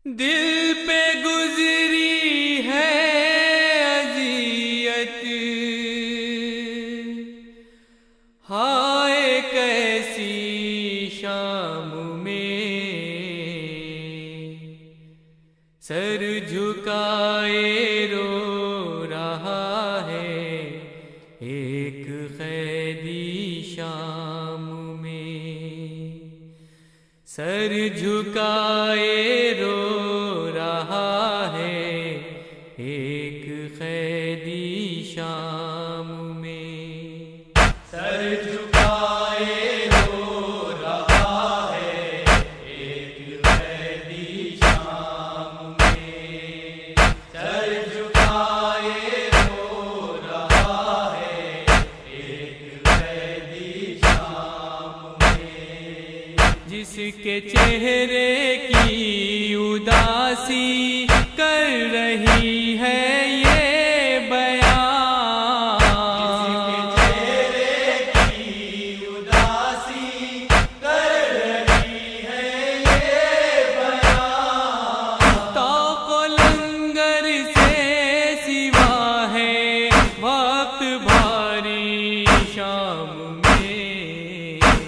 دل پہ گزری ہے اذیت، ہائے کیسی شام میں سر جھکائے رو رہا ہے ایک قیدی شام میں، سر جھکائے رو رہا ہے ایک قیدی شام میں، سر جھکائے رو رہا ہے ایک قیدی شام میں، سر جھکائے رو رہا ہے ایک قیدی شام میں، جس کے چہرے کی اداسی کر رہی ہے یہ بیان، جس کے چہرے کی اداسی کر رہی ہے یہ بیان، طاق و لنگر سے سوا ہے وقت بھاری شام میں،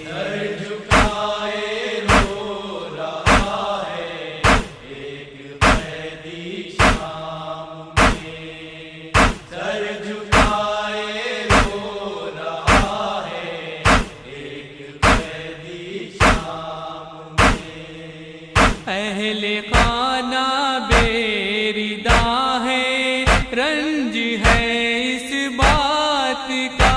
سر جھکائے رو رہا ہے ایک قیدی شام میں، سر جھکائے رو رہا ہے ایک قیدی شام میں، اہل خانہ بیرداں ہے رنج ہے اس بات کا،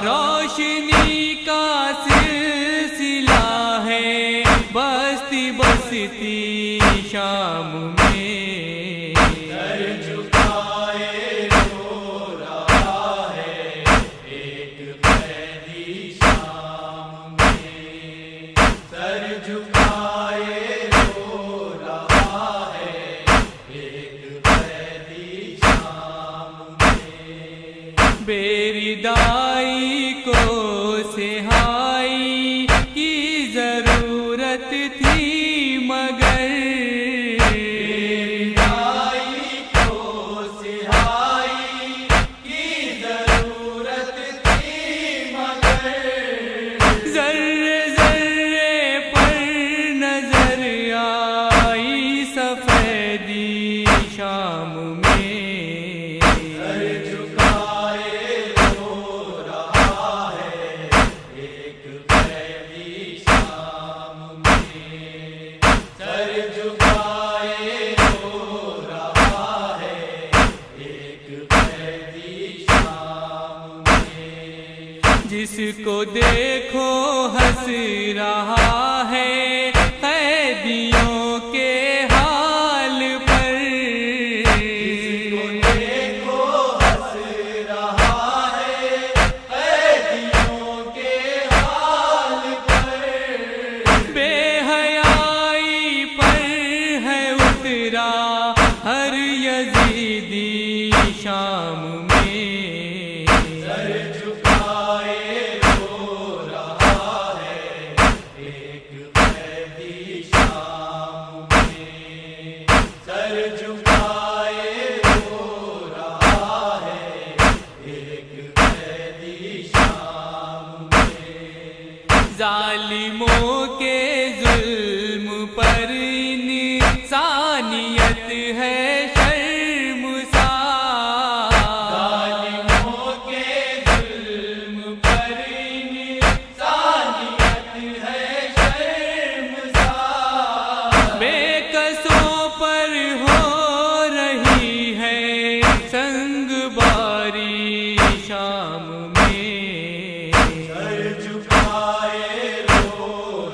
روشنی کا سلسلہ ہے بستی بستی شام میں، سر جھکائے رو رہا ہے ایک قیدی شام میں، سر جھکائے رو رہا ہے ایک قیدی شام میں، بیردائی کو سہائی کی ضرورت تھی مگر، بیردائی کو سہائی کی ضرورت تھی مگر، ذرے ذرے پر نظر آئی سفیدی شام میں، سر جھکائے رو رہا ہے ایک قیدی شام میں، سر جھکائے رو رہا ہے ایک قیدی شام میں، جس کو دیکھو ہنس رہا ہے قیدیوں کے حال پر، جس کو دیکھو ہنس رہا ہے قیدیوں کے حال پر، بے حیائی پر ہے اترا ہر یزیدی شام میں، سر جھکائے رو رہا ہے ایک قیدی شام میں، سر جھکائے رو رہا ہے ایک قیدی شام میں، ظالموں کے ظلم پر انسانیت ہے شرمسار، ظالموں کے ظلم پر انسانیت ہے شرمسار، بے قصوں پر ہو رہی ہے سنگ باری شام میں، سر جھکائے رو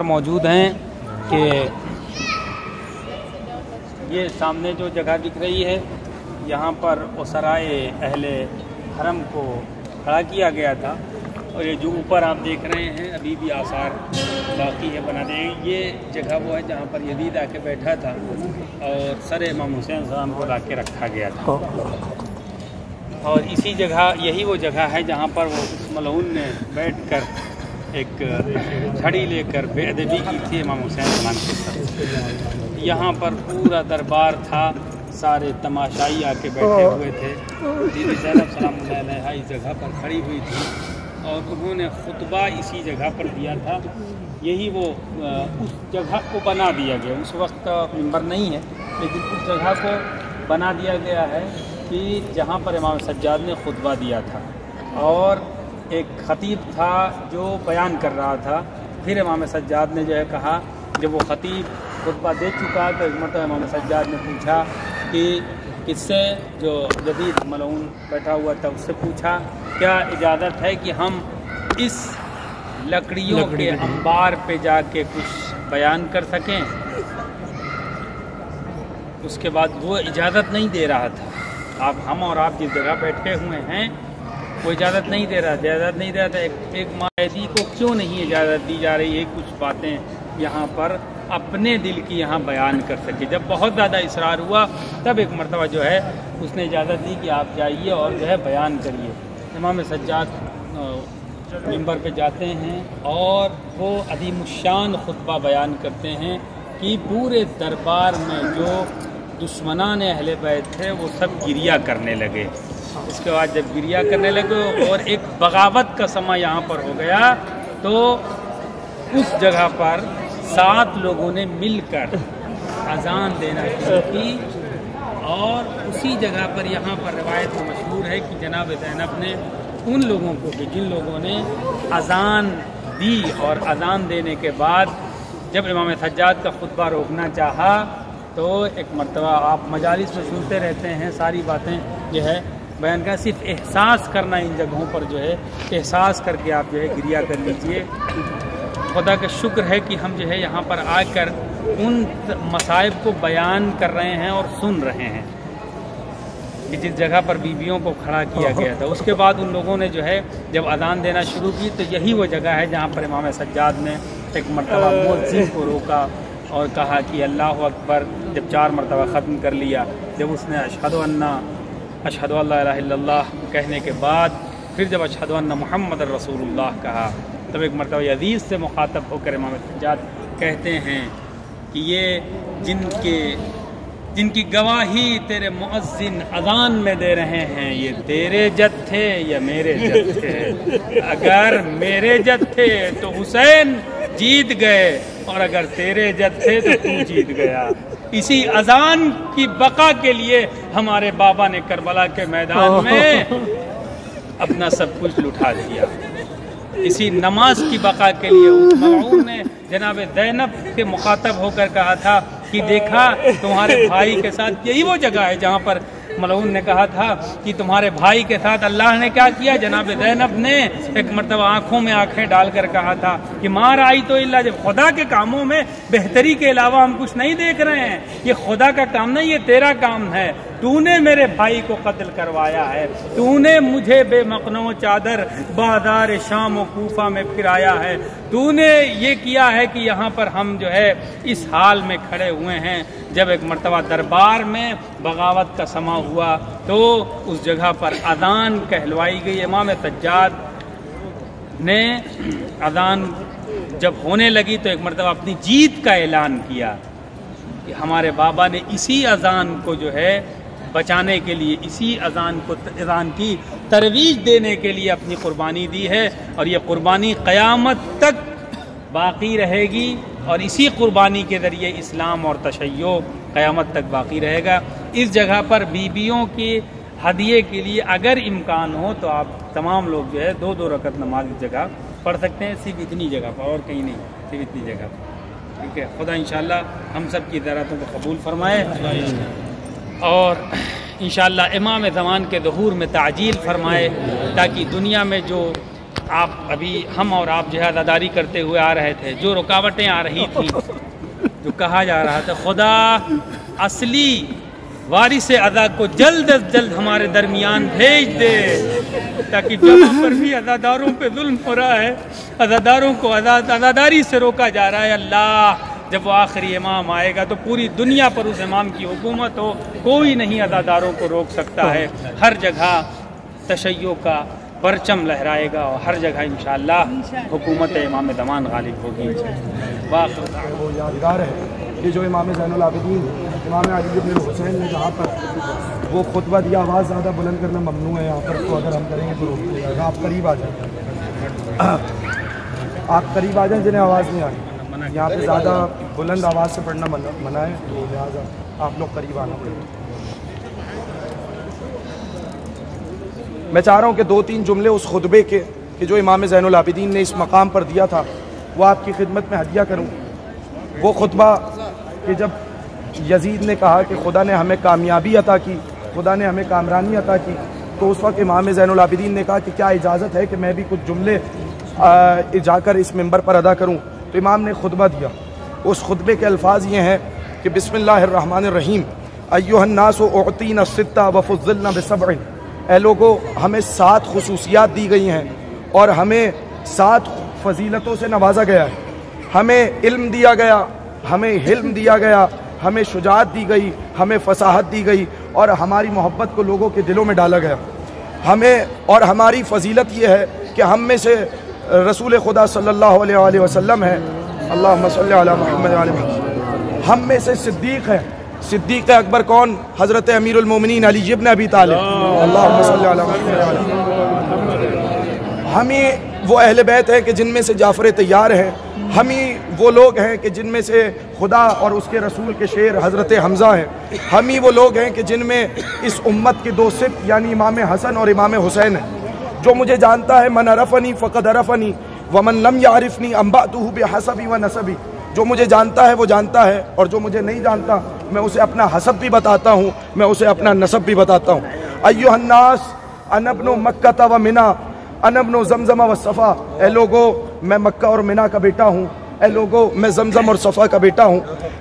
موجود ہیں کہ یہ سامنے جو جگہ دکھ رہی ہے یہاں پر اسرائے اہل حرم کو کھڑا کیا گیا تھا، اور یہ جو اوپر آپ دیکھ رہے ہیں ابھی بھی آثار باقی ہے بنانے، یہ جگہ وہ ہے جہاں پر یزید آ کے بیٹھا تھا اور سر امام حسین السلام کو لا کے رکھا گیا تھا، اور اسی جگہ یہی وہ جگہ ہے جہاں پر وہ اس ملعون نے بیٹھ کر ایک چھڑی لے کر بے ادبی کی تھی امام حسین السلام کے ساتھ۔ یہاں پر پورا دربار تھا، سارے تماشائی آ کے بیٹھے ہوئے تھے، بی بی زینب سلام اللہ علیہا اس جگہ پر کھڑی ہوئی تھی اور انہوں نے خطبہ اسی جگہ پر دیا تھا۔ یہی وہ اس جگہ کو بنا دیا گیا، اس وقت منبر نہیں ہے لیکن اس جگہ کو بنا دیا گیا ہے کہ جہاں پر امام سجاد نے خطبہ دیا تھا، اور ایک خطیب تھا جو بیان کر رہا تھا۔ پھر امام سجاد نے جو ہے کہا، جب وہ خطیب خطبہ دے چکا تو ایک مرتبہ امام سجاد نے پوچھا کہ کس سے، جو جدید ملعون بیٹھا ہوا تھا اس سے پوچھا کیا اجازت ہے کہ ہم اس لکڑیوں کے انبار پہ جا کے کچھ بیان کر سکیں؟ اس کے بعد وہ اجازت نہیں دے رہا تھا، ہم اور آپ جس جگہ بیٹھے ہوئے ہیں وہ اجازت نہیں دے رہا تھا، ایک مایدی کو کیوں نہیں اجازت دی جا رہی ہے کچھ باتیں یہاں پر اپنے دل کی یہاں بیان کر سکے۔ جب بہت زیادہ اصرار ہوا تب ایک مرتبہ جو ہے اس نے اجازت دی کہ آپ جائیے اور جو ہے بیان کریے۔ امام سجاد منبر پہ جاتے ہیں اور وہ عظیم الشان خطبہ بیان کرتے ہیں کہ پورے دربار میں جو دشمنان اہل بیت تھے وہ سب گریہ کرنے لگے۔ اس کے بعد جب گریہ کرنے لگے اور ایک بغاوت کا سماں یہاں پر ہو گیا تو اس جگہ پر 7 لوگوں نے مل کر اذان دینا شروع کی، اور اسی جگہ پر یہاں پر روایت میں مشہور ہے کہ جناب زینب نے ان لوگوں کو بھی جن لوگوں نے اذان دی اور اذان دینے کے بعد جب امام سجاد کا خطبہ روکنا چاہا تو ایک مرتبہ آپ مجالس میں سنتے رہتے ہیں ساری باتیں جو ہے بیان کا، صرف احساس کرنا ان جگہوں پر جو ہے احساس کر کے آپ جو ہے گریہ کر لیجئے۔ خدا کا شکر ہے کہ ہم جو ہے یہاں پر آ کر ان مصائب کو بیان کر رہے ہیں اور سن رہے ہیں کہ جس جگہ پر بیویوں کو کھڑا کیا گیا تھا۔ اس کے بعد ان لوگوں نے جو ہے جب اذان دینا شروع کی تو یہی وہ جگہ ہے جہاں پر امام سجاد نے ایک مرتبہ مؤذن کو روکا اور کہا کہ اللہ اکبر، جب 4 مرتبہ ختم کر لیا، جب اس نے اشہد ان لا الہ الا اللہ کہنے کے بعد پھر جب اشہد ان محمد رسول اللہ کہا تب ایک مرتبہ یزید سے مخاطب ہو کر امام سجاد کہتے ہیں کہ یہ جن کی گواہی تیرے مؤذن اذان میں دے رہے ہیں یہ تیرے جد تھے یا میرے جد تھے؟ اگر میرے جد تھے تو حسین جیت گئے اور اگر تیرے جد تھے تو تو جیت گیا۔ اسی اذان کی بقا کے لیے ہمارے بابا نے کربلا کے میدان میں اپنا سب کچھ لٹا دیا، اسی نماز کی بقا کے لیے۔ اس ملعون نے جناب زینب کے مخاطب ہو کر کہا تھا کہ دیکھا تمہارے بھائی کے ساتھ، یہی وہ جگہ ہے جہاں پر ملعون نے کہا تھا کہ تمہارے بھائی کے ساتھ اللہ نے کیا کیا۔ جناب زینب نے ایک مرتبہ آنکھوں میں آنکھیں ڈال کر کہا تھا کہ ما رأیت الا، جب خدا کے کاموں میں بہتری کے علاوہ ہم کچھ نہیں دیکھ رہے ہیں، یہ خدا کا کام نہیں، یہ تیرا کام ہے۔ تو نے میرے بھائی کو قتل کروایا ہے، تو نے مجھے بے مقنع چادر بازار شام و کوفہ میں پھرایا ہے، تو نے یہ کیا ہے کہ یہاں پر ہم جو ہے اس حال میں کھڑے ہوئے ہیں۔ جب ایک مرتبہ دربار میں بغاوت کا سماں ہوا تو اس جگہ پر اذان کہلوائی گئی۔ امام سجاد نے اذان جب ہونے لگی تو ایک مرتبہ اپنی جیت کا اعلان کیا کہ ہمارے بابا نے اسی اذان کو جو ہے بچانے کے لیے، اسی اذان کی ترویج دینے کے لیے اپنی قربانی دی ہے، اور یہ قربانی قیامت تک باقی رہے گی، اور اسی قربانی کے ذریعے اسلام اور تشیع قیامت تک باقی رہے گا۔ اس جگہ پر بیویوں کے ہدیے کے لیے اگر امکان ہو تو آپ تمام لوگ جو ہے 2 رکعت نماز اس جگہ پڑھ سکتے ہیں، صرف اتنی جگہ پر، اور کہیں نہیں، صرف اتنی جگہ پر، ٹھیک ہے۔ خدا انشاءاللہ ہم سب کی زیارتوں کو قبول فرمائے، اور انشاءاللہ امام زمان کے ظہور میں تعجیل فرمائے، تاکہ دنیا میں جو آپ ابھی ہم اور آپ جو ہے عزاداری کرتے ہوئے آ رہے تھے، جو رکاوٹیں آ رہی تھیں، جو کہا جا رہا تھا خدا اصلی وارث عزا کو جلد از جلد ہمارے درمیان بھیج دے، تاکہ جہاں پر بھی عزاداروں پہ ظلم ہو رہا ہے، عزاداروں کو عزاداری سے روکا جا رہا ہے، اللہ جب وہ آخری امام آئے گا تو پوری دنیا پر اس امام کی حکومت ہو، کوئی نہیں عزاداروں کو روک سکتا ہے، ہر جگہ تشیع کا پرچم لہرائے گا اور ہر جگہ انشاءاللہ حکومت امام زمان غالب ہوگی۔ وہ یادگار ہے کہ جو امام زین العابدین امام علی بن حسین نے جہاں پر وہ خطبہ دیا، آواز زیادہ بلند کرنا ممنوع ہے یہاں پر، تو اگر ہم کریں گے تو روک دے گا۔ آپ قریب آ جائیں، آپ قریب آ جائیں جنہیں آواز نہیں آ رہی، یہاں پہ زیادہ بلند آواز سے پڑھنا منع ہے، تو لہٰذا آپ لوگ قریب آنا پڑے۔ میں چاہ رہا ہوں کہ 2-3 جملے اس خطبے کے کہ جو امام زین العابدین نے اس مقام پر دیا تھا وہ آپ کی خدمت میں ہدیہ کروں۔ وہ خطبہ کہ جب یزید نے کہا کہ خدا نے ہمیں کامیابی عطا کی، خدا نے ہمیں کامرانی عطا کی، تو اس وقت امام زین العابدین نے کہا کہ کیا اجازت ہے کہ میں بھی کچھ جملے جا کر اس منبر پر ادا کروں؟ تو امام نے خطبہ دیا۔ اس خطبے کے الفاظ یہ ہیں کہ بسم اللہ الرحمن الرحیم، ایھا الناس اعطینا الستہ وفضلنا بسبع، اے لوگو ہمیں 7 خصوصیات دی گئی ہیں اور ہمیں 7 فضیلتوں سے نوازا گیا ہے۔ ہمیں علم دیا گیا، ہمیں حلم دیا گیا، ہمیں شجاعت دی گئی، ہمیں فصاحت دی گئی، اور ہماری محبت کو لوگوں کے دلوں میں ڈالا گیا۔ ہمیں اور ہماری فضیلت یہ ہے کہ ہم میں سے رسول خدا صلی اللہ علیہ وآلہ وسلم ہے، اللہم صلی علی محمد وعلی محمد۔ ہم میں سے صدیق ہے، صدیق اکبر کون؟ حضرت امیر المومنین علی ابن ابی طالب، اللہم صلی علی محمد وعلی محمد۔ ہمیں وہ اہل بیت ہیں کہ جن میں سے جعفر طیار ہیں، ہمیں وہ لوگ ہیں کہ جن میں سے خدا اور اس کے رسول کے شیر حضرت حمزہ ہیں، ہمیں وہ لوگ ہیں کہ جن میں اس امت کے 2 سبط یعنی امام حسن اور امام حسین ہیں۔ جو مجھے جانتا ہے من عرفنی فقد عرفنی ومن لم یعرفنی انبأتہ بحسبی و نسبی، جو مجھے جانتا ہے وہ جانتا ہے، اور جو مجھے نہیں جانتا میں اسے اپنا حسب بھی بتاتا ہوں، میں اسے اپنا نسب بھی بتاتا ہوں۔ ایھا الناس انا ابن مکہ و منا انا ابن زمزم و صفا، اے لوگو میں مکہ اور منا کا بیٹا ہوں، اے لوگو میں زمزم اور صفا کا بیٹا ہوں،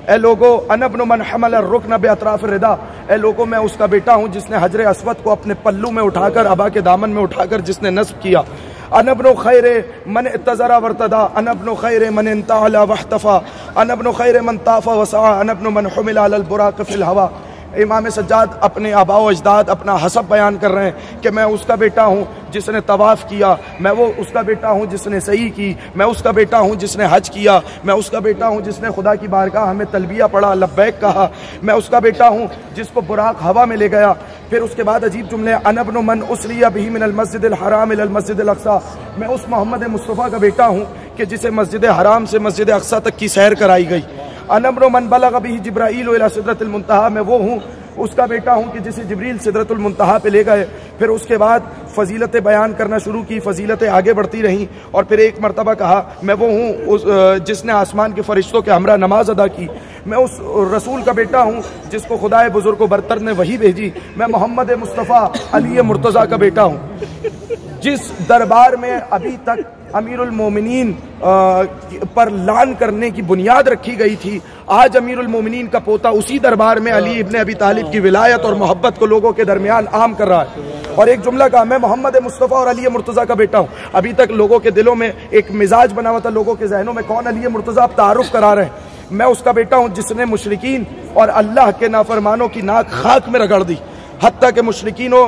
اے لوگو انا ابن من حمل الرکن باطراف الرداء، اے لوگو میں اس کا بیٹا ہوں جس نے حجر اسود کو اپنے پلو میں اٹھا کر، ابا کے دامن میں اٹھا کر جس نے نصب کیا۔ انا ابن خیر من اتزر وارتدى انا ابن خیر من انتعل واحتفى انا ابن خیر من طاف وسعى انا ابن من حمل على البراق في الهوى۔ امام سجاد اپنے آباء و اجداد اپنا حسب بیان کر رہے ہیں کہ میں اس کا بیٹا ہوں جس نے طواف کیا، میں وہ اس کا بیٹا ہوں جس نے سعی کی، میں اس کا بیٹا ہوں جس نے حج کیا، میں اس کا بیٹا ہوں جس نے خدا کی بارگاہ ہمیں تلبیہ پڑھا، لبیک کہا، میں اس کا بیٹا ہوں جس کو براق ہوا میں لے گیا۔ پھر اس کے بعد عجیب جملے، انا ابن من اسری بہ من المسجد الحرام الى المسجد الاقصی، میں اس محمد مصطفیٰ کا بیٹا ہوں کہ جسے مسجد حرام سے مسجد اقصی تک کی سیر کرائی گئی۔ انا ابن من بلغ بہ جبرائیل الى سدرۃ المنتہی، میں وہ ہوں اس کا بیٹا ہوں کہ جسے جبریل سدرۃ المنتہی پہ لے گئے۔ پھر اس کے بعد فضیلتیں بیان کرنا شروع کی، فضیلتیں آگے بڑھتی رہیں، اور پھر ایک مرتبہ کہا میں وہ ہوں جس نے آسمان کے فرشتوں کے ہمراہ نماز ادا کی، میں اس رسول کا بیٹا ہوں جس کو خدائے بزرگ و برتر نے وحی بھیجی، میں محمد مصطفیٰ علی مرتضیٰ کا بیٹا ہوں۔ جس دربار میں ابھی تک امیر المومنین پر لعن کرنے کی بنیاد رکھی گئی تھی، آج امیر المومنین کا پوتا اسی دربار میں علی ابن ابی طالب کی ولایت اور محبت کو لوگوں کے درمیان عام کر رہا ہے۔ اور ایک جملہ کہا میں محمد مصطفیٰ اور علی مرتضیٰ کا بیٹا ہوں۔ ابھی تک لوگوں کے دلوں میں ایک مزاج بنا ہوا تھا، لوگوں کے ذہنوں میں کون علی مرتضیٰ، آپ تعارف کرا رہے ہیں، میں اس کا بیٹا ہوں جس نے مشرکین اور اللہ کے نافرمانوں کی ناک خاک میں رگڑ دی، حتیٰ کہ مشرکین و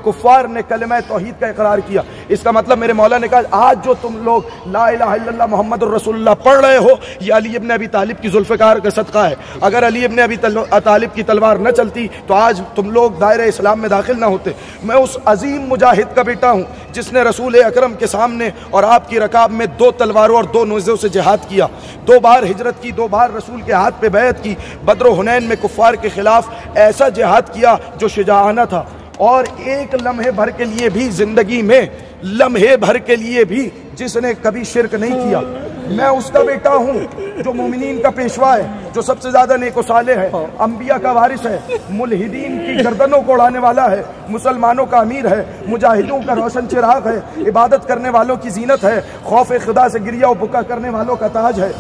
کفار نے کلمہ توحید کا اقرار کیا۔ اس کا مطلب میرے مولا نے کہا آج جو تم لوگ لا الہ الا اللہ محمد الرسول اللہ پڑھ رہے ہو یہ علی ابن ابی طالب کی ذوالفقار کا صدقہ ہے۔ اگر علی ابن ابی طالب کی تلوار نہ چلتی تو آج تم لوگ دائرہ اسلام میں داخل نہ ہوتے۔ میں اس عظیم مجاہد کا بیٹا ہوں جس نے رسول اکرم کے سامنے اور آپ کی رکاب میں 2 تلواروں اور 2 نیزوں سے جہاد کیا، 2 بار ہجرت کی، 2 بار رسول کے ہاتھ پہ بیعت کی، بدر و حنین میں کفار کے خلاف ایسا جہاد کیا جو شجاعانہ تھا۔ اور ایک لمحے بھر کے لیے بھی زندگی میں لمحے بھر کے لیے بھی جس نے کبھی شرک نہیں کیا، میں اس کا بیٹا ہوں جو مومنین کا پیشوا ہے، جو سب سے زیادہ نیک و صالح ہے، انبیاء کا وارث ہے، ملحدین کی گردنوں کو اڑانے والا ہے، مسلمانوں کا امیر ہے، مجاہدوں کا روشن چراغ ہے، عبادت کرنے والوں کی زینت ہے، خوف خدا سے گریہ و بکا کرنے والوں کا تاج ہے۔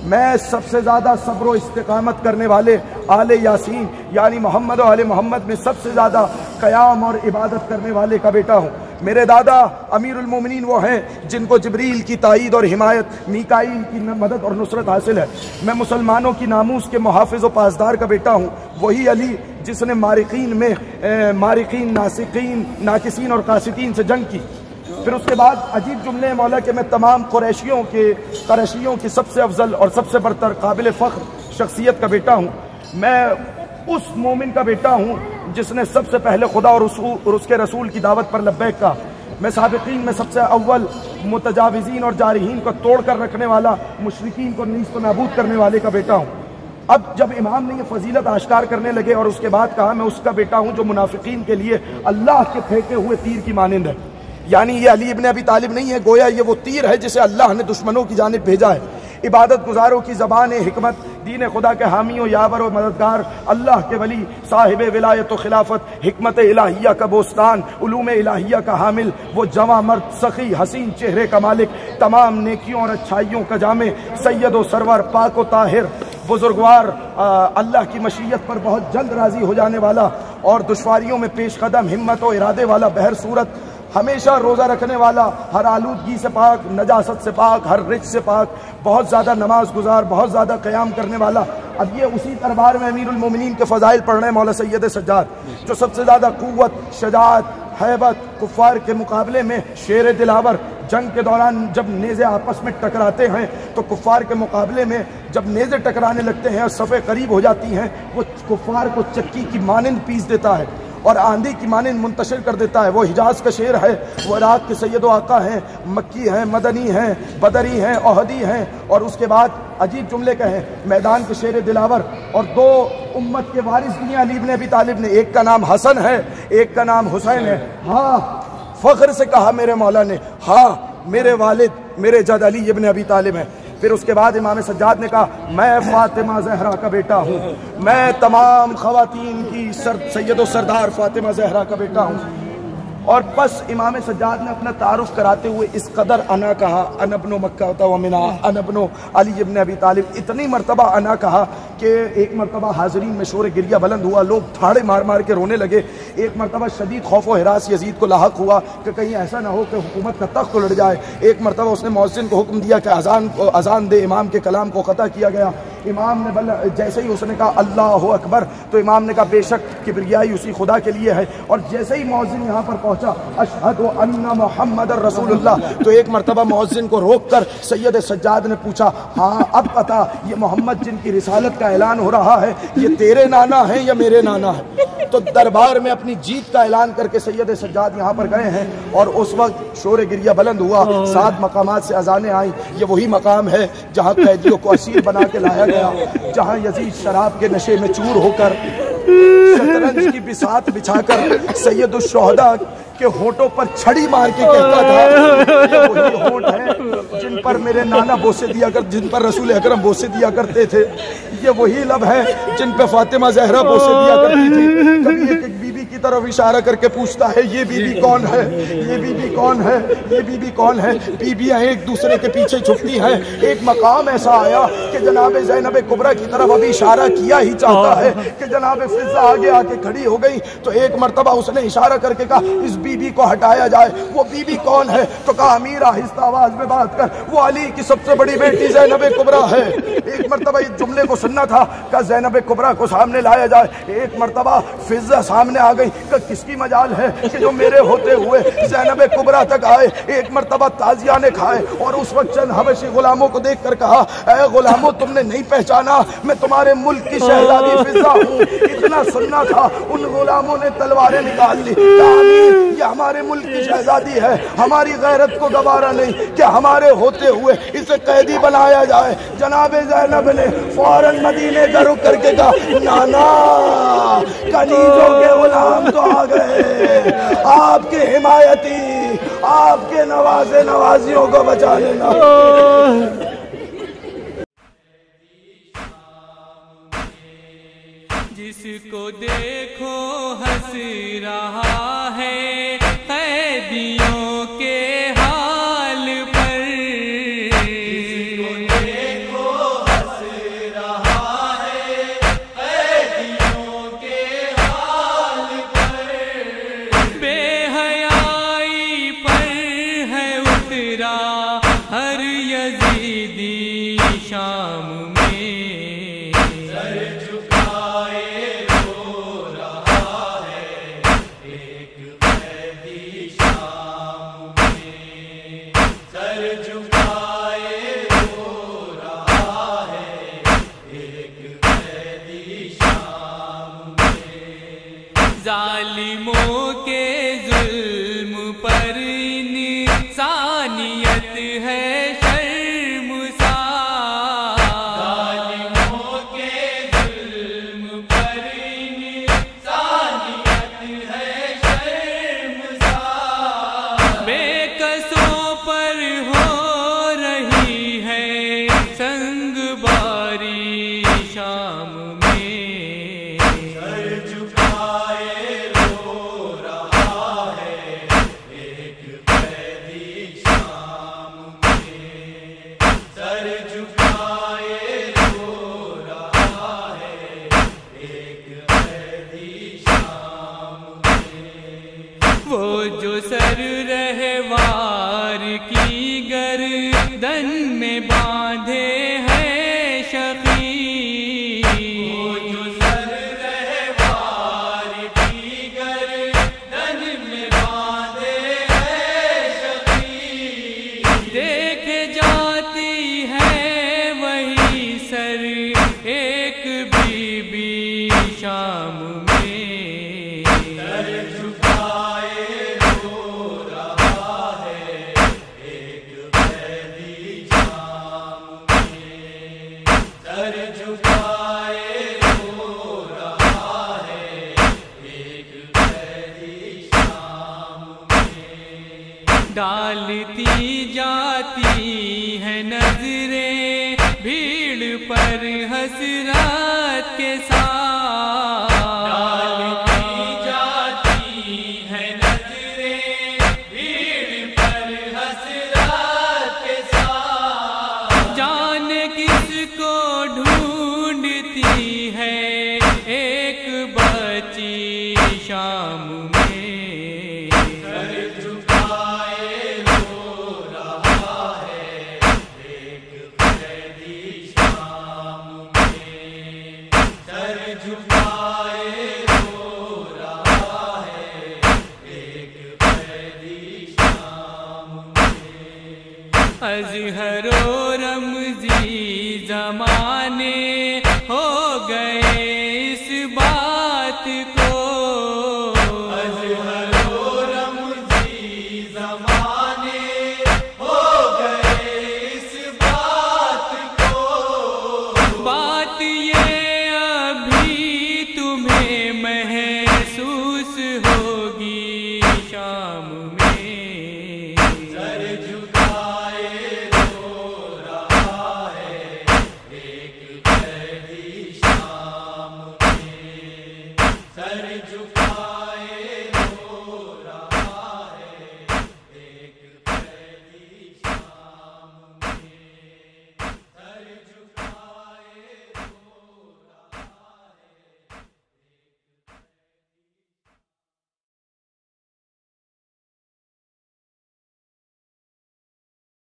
میں سب سے زیادہ صبر و استقامت کرنے والے آل یاسین یعنی محمد و آل محمد میں سب سے زیادہ قیام اور عبادت کرنے والے کا بیٹا ہوں۔ میرے دادا امیر المومنین وہ ہیں جن کو جبریل کی تائید اور حمایت، میکائیل کی مدد اور نصرت حاصل ہے۔ میں مسلمانوں کی ناموس کے محافظ و پاسدار کا بیٹا ہوں، وہی علی جس نے مارقین ناقصین اور قاسطین سے جنگ کی۔ پھر اس کے بعد عجیب جملے مولا کہ میں تمام قریشیوں کی سب سے افضل اور سب سے برتر قابل فخر شخصیت کا بیٹا ہوں۔ میں اس مومن کا بیٹا ہوں جس نے سب سے پہلے خدا اور اس کے رسول کی دعوت پر لبیک کہا۔ میں سابقین میں سب سے اول متجاوزین اور جارحین کو توڑ کر رکھنے والا، مشرکین کو نیست و نابود کرنے والے کا بیٹا ہوں۔ اب جب امام نے یہ فضیلت آشکار کرنے لگے اور اس کے بعد کہا میں اس کا بیٹا ہوں جو منافقین کے لیے اللہ کے پھینکے ہوئے تیر کی مانند ہے، یعنی یہ علی ابن ابی طالب نہیں ہے، گویا یہ وہ تیر ہے جسے اللہ نے دشمنوں کی جانب بھیجا ہے۔ عبادت گزاروں کی زبان حکمت، دین خدا کے حامی و یاور و مددگار، اللہ کے ولی، صاحب ولایت و خلافت، حکمت الہیہ کا بوستان، علوم الہیہ کا حامل، وہ جواں مرد، سخی حسین چہرے کا مالک، تمام نیکیوں اور اچھائیوں کا جامع، سید و سرور، پاک و طاہر، بزرگوار، اللہ کی مشیت پر بہت جلد راضی ہو جانے والا اور دشواریوں میں پیش قدم، ہمت و ارادے والا، بہر صورت ہمیشہ روزہ رکھنے والا، ہر آلودگی سے پاک، نجاست سے پاک، ہر رچ سے پاک، بہت زیادہ نماز گزار، بہت زیادہ قیام کرنے والا۔ اب یہ اسی دربار میں امیر المومنین کے فضائل پڑھ رہے ہیں مولا سید سجاد، جو سب سے زیادہ قوت، شجاعت، ہیبت، کفار کے مقابلے میں شیر دلاور، جنگ کے دوران جب نیزے آپس میں ٹکراتے ہیں تو کفار کے مقابلے میں جب نیزے ٹکرانے لگتے ہیں اور صفیں قریب ہو جاتی ہیں، وہ کفار کو چکی کی مانند پیس دیتا ہے اور آندھی کی مانند منتشر کر دیتا ہے۔ وہ حجاز کا شیر ہے، وہ عراق کے سید و آقا ہیں، مکی ہیں، مدنی ہیں، بدری ہیں، احدی ہیں، اور اس کے بعد عجیب جملے کہیں میدان کے شیر دلاور، اور دو امت کے وارث بھی ہیں علی ابن ابی طالب نے، ایک کا نام حسن ہے، ایک کا نام حسین ہے۔ ہاں، فخر سے کہا میرے مولا نے، ہاں میرے والد میرے جد علی ابن ابی طالب ہیں۔ پھر اس کے بعد امام سجاد نے کہا میں فاطمہ زہرا کا بیٹا ہوں، میں تمام خواتین کی سید و سردار فاطمہ زہرا کا بیٹا ہوں۔ اور بس امام سجاد نے اپنا تعارف کراتے ہوئے اس قدر انا کہا، انا ابن مکہ و منا، انا ابن علی ابن ابی طالب، اتنی مرتبہ انا کہا کہ ایک مرتبہ حاضرین میں شور گریہ بلند ہوا، لوگ تھاڑے مار مار کے رونے لگے۔ ایک مرتبہ شدید خوف و ہراس یزید کو لاحق ہوا کہ کہیں ایسا نہ ہو کہ حکومت کا تخت الٹ جائے۔ ایک مرتبہ اس نے مؤذن کو حکم دیا کہ اذان دے، امام کے کلام کو قطع کیا گیا۔ امام نے جیسے ہی اس نے کہا اللہ اکبر تو امام نے کہا بے شک کبریائی اسی خدا کے لیے ہے، اور جیسے ہی مؤذن یہاں پر پہنچا اشہد ان محمد رسول اللہ، تو ایک مرتبہ مؤذن کو روک کر سید سجاد نے پوچھا ہاں اب پتا یہ محمد جن کی رسالت کا اعلان ہو رہا ہے یہ تیرے نانا ہیں یا میرے نانا ہے؟ تو دربار میں اپنی جیت کا اعلان کر کے سید سجاد یہاں پر گئے ہیں، اور اس وقت شور گریہ بلند ہوا، 7 مقامات سے اذانیں آئیں۔ یہ وہی مقام ہے جہاں قیدیوں کو اسیر بنا کے لایا گیا، جہاں یزید شراب کے نشے میں چور ہو کر شطرنج کی بساط بچھا کر سید الشہداء کے ہونٹوں پر چھڑی مار کے کہتا تھا یہ وہی ہونٹ ہیں جن پر میرے نانا بوسے دیا کر، جن پر رسول اکرم بوسے دیا کرتے تھے، یہ وہی لب ہے جن پہ فاطمہ زہرا بوسے دیا کرتی تھی۔ کبھی ایک بی بی کی طرف اشارہ کر کے پوچھتا ہے یہ بی بی کون ہے، یہ بی بی کون ہے، یہ بی بی کون ہے؟ بیویاں ایک دوسرے کے پیچھے چھپتی ہیں۔ ایک مقام ایسا آیا کہ جناب زینب کبریٰ کی طرف ابھی اشارہ کیا ہی چاہتا ہے کہ جناب فضہ آگے آ کے کھڑی ہو گئی، تو ایک مرتبہ اس نے اشارہ کر کے کہا اس بی بی کو ہٹایا جائے۔ وہ بی بی کون ہے؟ تو کہا امیر آہستہ آواز میں بات کر، وہ علی کی سب سے بڑی بیٹی زینب کبریٰ ہے۔ ایک مرتبہ اس جملے کو سننا تھا کہ زینب کبریٰ کو سامنے لایا جائے۔ ایک مرتبہ فضہ سامنے آ گئی کہ کس کی مجال ہے کہ جو میرے ہوتے ہوئے زینب کبریٰ تک آئے۔ ایک مرتبہ تازیہ نے کھائے اور اس وقت چند حبشی غلاموں کو دیکھ کر کہا اے غلاموں تم نے نہیں پہچانا میں تمہارے ملک کی شہزادی فضہ ہوں۔ اتنا سننا تھا ان غلاموں نے تلواریں نکال لی، کہا امیر یہ ہمارے ملک کی شہزادی ہے، ہماری غیرت کو گوارا نہیں کہ ہمارے ہوتے ہوئے اسے قیدی بنایا جائے۔ جناب زینب نے فوراً مدینے کا رخ کر کے کہا نانا کنیزوں کے غلام ہم تو آ گئے آپ کے حمایتی، آپ کے نوازیوں کو بچا لینا۔ جس کو دیکھو ہنس رہا ہے قیدیوں کے حال پر، جس کو دیکھو ہنس رہا ہے قیدیوں کے حال پر، بے حیائی پر ہے اترا ہر یزیدی شام میں، ظالموں کے ظلم پر انسانیت ہے شرمسار، ظالموں کے ظلم پر انسانیت ہے شرمسار، بے قصوں پر ہو رہی ہے سنگ باری شام میں، وہ جو سر رہوار کی گردن میں باندھے ہیں شقی، وہ جو سر رہوار کی گردن میں باندھے ہیں شقی، دیکھے جاتی ہے وہی سر ایک بی بی شام میں، ڈالتی جاتی ہے نظریں بھیڑ پر حسرت کے ساتھ، ڈالتی جاتی ہے نظریں بھیڑ پر حسرت کے ساتھ، جانے کس کو ڈھونڈتی ہے ایک بچی شام میں، اظہر و رمزی زمانے